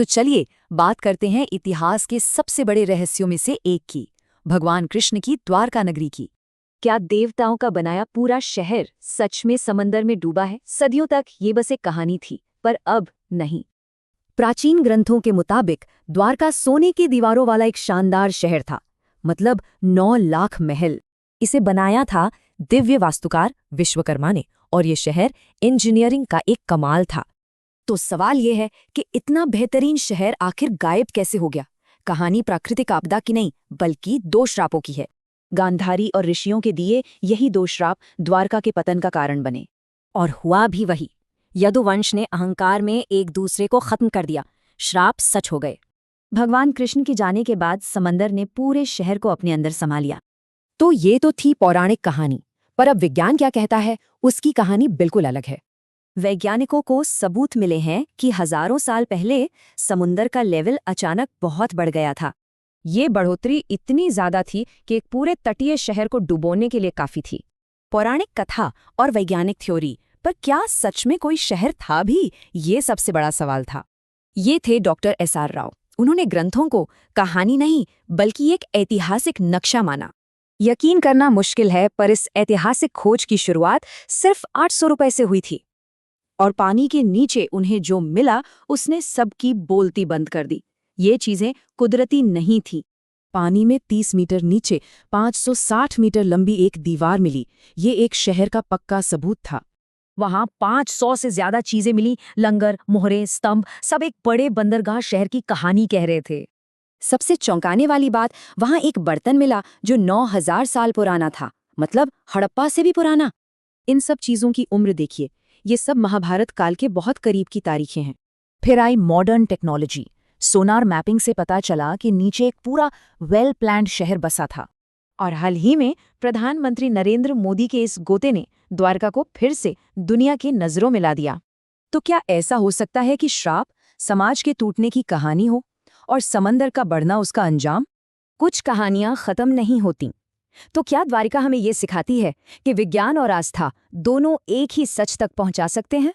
तो चलिए बात करते हैं इतिहास के सबसे बड़े रहस्यों में से एक की, भगवान कृष्ण की द्वारका नगरी की। क्या देवताओं का बनाया पूरा शहर सच में समंदर में डूबा है? सदियों तक ये बस एक कहानी थी, पर अब नहीं। प्राचीन ग्रंथों के मुताबिक द्वारका सोने की दीवारों वाला एक शानदार शहर था, मतलब 9 लाख महल। इसे बनाया था दिव्य वास्तुकार विश्वकर्मा ने, और ये शहर इंजीनियरिंग का एक कमाल था। तो सवाल ये है कि इतना बेहतरीन शहर आखिर गायब कैसे हो गया? कहानी प्राकृतिक आपदा की नहीं, बल्कि 2 श्रापों की है। गांधारी और ऋषियों के दिए यही 2 श्राप द्वारका के पतन का कारण बने। और हुआ भी वही। यदुवंश ने अहंकार में एक दूसरे को खत्म कर दिया। श्राप सच हो गए। भगवान कृष्ण के जाने के बाद समंदर ने पूरे शहर को अपने अंदर समा लिया। तो ये तो थी पौराणिक कहानी, पर अब विज्ञान क्या कहता है, उसकी कहानी बिल्कुल अलग है। वैज्ञानिकों को सबूत मिले हैं कि हजारों साल पहले समुंदर का लेवल अचानक बहुत बढ़ गया था। ये बढ़ोतरी इतनी ज्यादा थी कि एक पूरे तटीय शहर को डुबोने के लिए काफी थी। पौराणिक कथा और वैज्ञानिक थ्योरी, पर क्या सच में कोई शहर था भी? ये सबसे बड़ा सवाल था। ये थे डॉक्टर एस.आर. राव। उन्होंने ग्रंथों को कहानी नहीं, बल्कि एक ऐतिहासिक नक्शा माना। यकीन करना मुश्किल है, पर इस ऐतिहासिक खोज की शुरुआत सिर्फ 800 रुपए से हुई थी। और पानी के नीचे उन्हें जो मिला उसने सबकी बोलती बंद कर दी। ये चीजें कुदरती नहीं थीं। पानी में 30 मीटर नीचे 560 मीटर लंबी एक दीवार मिली। ये एक शहर का पक्का सबूत था। वहां 500 से ज्यादा चीजें मिली, लंगर, मोहरे, स्तंभ, सब एक बड़े बंदरगाह शहर की कहानी कह रहे थे। सबसे चौंकाने वाली बात, वहां एक बर्तन मिला जो 9000 साल पुराना था, मतलब हड़प्पा से भी पुराना। इन सब चीजों की उम्र देखिए, ये सब महाभारत काल के बहुत करीब की तारीखें हैं। फिर आई मॉडर्न टेक्नोलॉजी। सोनार मैपिंग से पता चला कि नीचे एक पूरा वेल प्लान्ड शहर बसा था। और हाल ही में प्रधानमंत्री नरेंद्र मोदी के इस गोते ने द्वारका को फिर से दुनिया की नजरों में ला दिया। तो क्या ऐसा हो सकता है कि श्राप समाज के टूटने की कहानी हो और समंदर का बढ़ना उसका अंजाम? कुछ कहानियां खत्म नहीं होती। तो क्या द्वारिका हमें ये सिखाती है कि विज्ञान और आस्था दोनों एक ही सच तक पहुंचा सकते हैं?